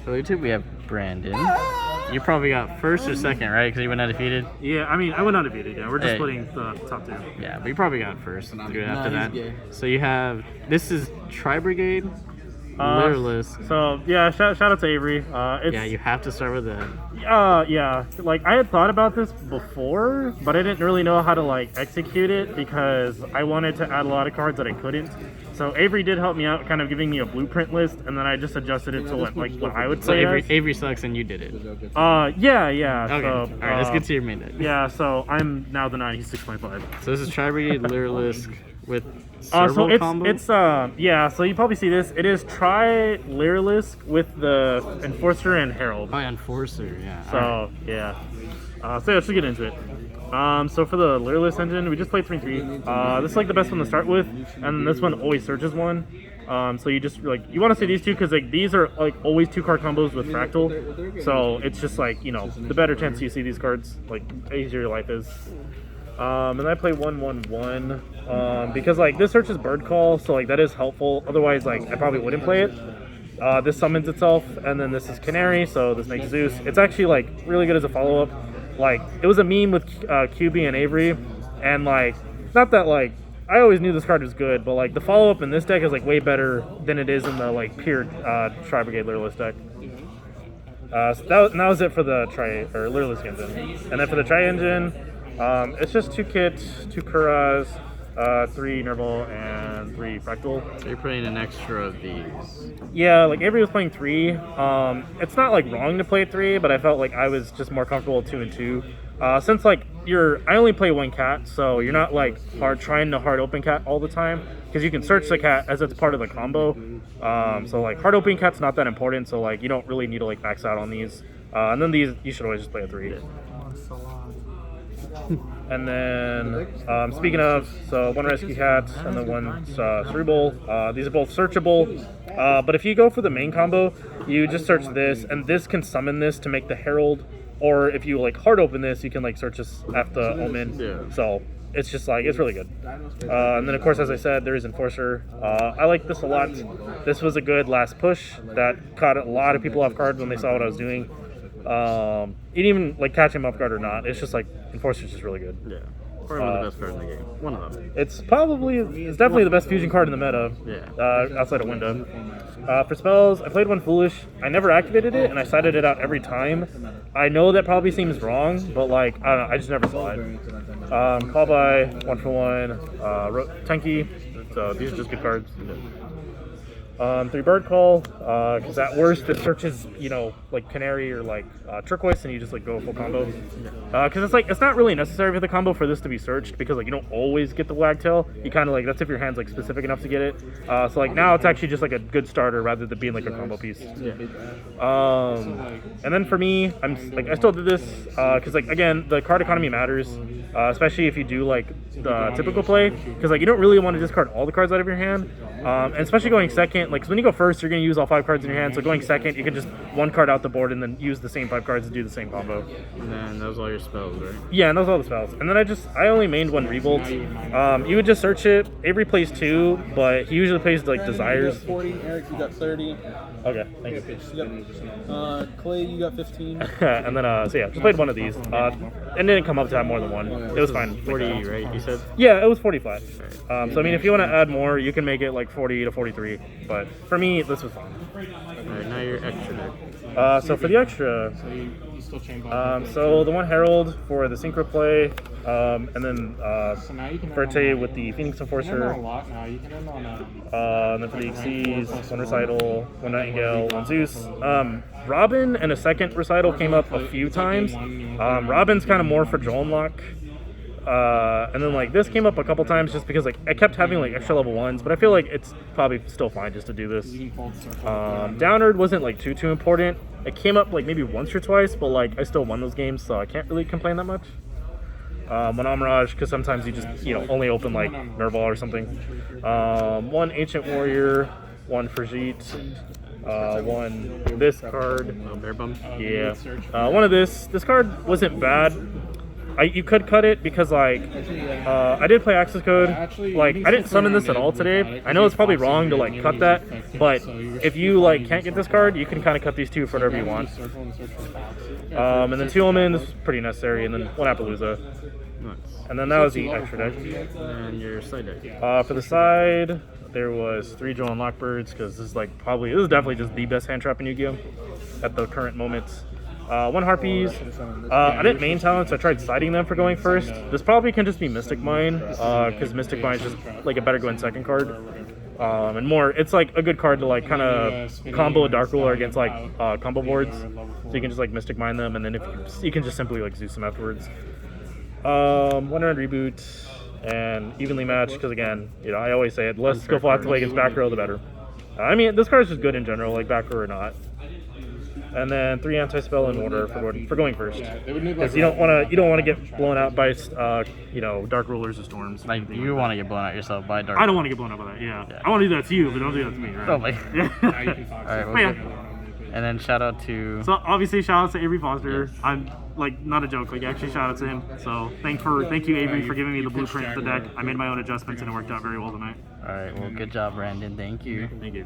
For YouTube, we have Brandon. You probably got first or second, right? Because you went undefeated. Yeah, I mean, I went undefeated. Yeah, we're just Hey. splitting the top two. Yeah, but you probably got first. Good after he's that. gay. So you have this is Brigade, Lyrilusc. So yeah, shout out to Avery. It's, Yeah, you have to start with that. yeah, like I had thought about this before, but I didn't really know how to like execute it because I wanted to add a lot of cards that I couldn't. So Avery did help me out, kind of giving me a blueprint list, and then I just adjusted it to what I would So play Avery sucks and you did it. Yeah. Okay. So, All right, let's get to your main deck. Yeah, so I'm now the 9. He's 6.5. So this is Brigade, Lyrilusc with So servo it's combo. yeah. So you probably see this. It is Lyrilusc with the Enforcer and Herald. Oh, yeah, Enforcer, yeah. So All right. yeah. So let's get into it. So for the Lyrilusc engine, we just played 3-3. This is like the best one to start with, and this one always searches one. So you just like you want to say these two because like these are like always 2-card combos with Fractal. So it's just like the better chance you see these cards, like the easier your life is. And I play 1-1-1 because like this searches Bird Call, so like that is helpful. Otherwise, like I probably wouldn't play it. This summons itself, and then this is Canary, so this makes Zeus. It's actually like really good as a follow-up. Like it was a meme with QB and Avery, and like not that like I always knew this card was good, but like the follow-up in this deck is like way better than it is in the like pure Brigade Lyrilusc deck. So that was it for the Lyrilusc engine, and then for the Tri engine. It's just 2 kits, 2 Kuras, 3 Nerval, and 3 Fractal. So you're putting an extra of these. Yeah, like Avery was playing 3. It's not like wrong to play 3, but I felt like I was just more comfortable with 2 and 2. Since like I only play 1 cat, so you're not like trying to hard open cat all the time because you can search the cat as it's part of the combo. So like hard opening cat's not that important, so like you don't really need to like max out on these. And then these you should always just play a 3. And then, speaking of, so 1 Rescue Cat and then 1 Cerebral. These are both searchable. But if you go for the main combo, you just search this, and this can summon this to make the Herald. Or if you like hard open this, you can like search this after Omen. Yeah. So it's just like it's really good. And then of course, as I said, there is Enforcer. I like this a lot. This was a good last push that caught a lot of people off guard when they saw what I was doing. It even like catch him off guard or not, it's just like Enforcer's just really good. Yeah. Probably one of the best cards in the game. One of them. It's definitely the best fusion card in the meta. Yeah. Outside of Window. For spells, I played 1 Foolish. I never activated it, and I sided it out every time. I know that probably seems wrong, but like I don't know, I just never saw it. Call by 1 for 1. Tenki. So these are just good cards. 3 Bird Call, because at worst it searches, like Canary or like Turquoise, and you just like go full combo. Because it's like it's not really necessary for the combo for this to be searched because like you don't always get the Wagtail. You kind of like that's if your hand's like specific enough to get it. So like now it's actually just like a good starter rather than being like a combo piece. Yeah. And then for me, I still did this because like again the card economy matters, especially if you do like the typical play because like you don't really want to discard all the cards out of your hand, and especially going second. Like, 'cause when you go first, you're going to use all 5 cards in your hand. So going second, you can just 1 card out the board and then use the same 5 cards to do the same combo. And then those are all your spells, right? Yeah, and those are all the spells. And then I only mained 1 Revolt. You would just search it. Avery plays 2, but he usually plays like Desires. You got 40. Eric, you got 30. Okay, thank you. Clay, you got 15. And then so yeah, just played 1 of these. And didn't come up to have more than 1. It was fine. 40, right? You said? Yeah, it was 40 flat. So I mean, if you want to add more, you can make it like 40 to 43. But for me, this was fine. Alright, now your extra deck. So for the extra, so the 1 Herald for the Synchro play, and then Verte with the Phoenix Enforcer, and then for the Xyz, 1 Recital, 1 Nightingale, 1 Zeus. Robin and a second Recital came up a few times. Robin's kind of more for Joel Lock. And then like this came up a couple times just because like I kept having like extra level 1s, but I feel like it's probably still fine just to do this. Downward wasn't like too important. It came up like maybe once or twice, but like I still won those games, so I can't really complain that much. 1 Amirage, because sometimes you just only open like Nerval or something. 1 Ancient Warrior, 1 Frigite, 1 this card. Oh, Bear Bum? Yeah. 1 of this. This card wasn't bad. You could cut it because like I did play Access Code. Like I didn't summon this at all today. I know it's probably wrong to like cut that, but if you like can't get this card, you can kind of cut these two for whatever you want. And then 2 omens, pretty necessary, and then 1 Appaloosa. Nice. And then that was the extra deck. And your side deck. For the side, there was 3 Joan Lockbirds, because this is definitely just the best hand trap in Yu-Gi-Oh! At the current moment. 1 Harpies. I didn't main talent, so I tried siding them for going first. This probably can just be Mystic Mine, because Mystic Mine is just like a better going second card. And more, it's like a good card to like kind of combo a Dark Ruler against like combo boards. So you can just like Mystic Mine them, and then if you can just simply like Zeus them afterwards. 1 round reboot and evenly matched, because again, you know, I always say it, the less skillful I have to play against back row, the better. I mean, this card is just good in general, like back row or not. And then 3 anti-spell in order for going first, because you don't want to get blown out by you know, Dark Rulers or Storms. Like, you want to get blown out yourself by Dark. I don't want to get blown out by that. Yeah. I want to do that to you, but don't do that to me. Right? Probably. Yeah. Alright, well, Yeah. and then shout out to... So obviously, shout out to Avery Foster. Yes. I'm like not a joke. Like actually, shout out to him. So thank you Avery for giving me the blueprint of the deck. I made my own adjustments and it worked out very well tonight. Alright, well, good job, Brandon. Thank you. Thank you.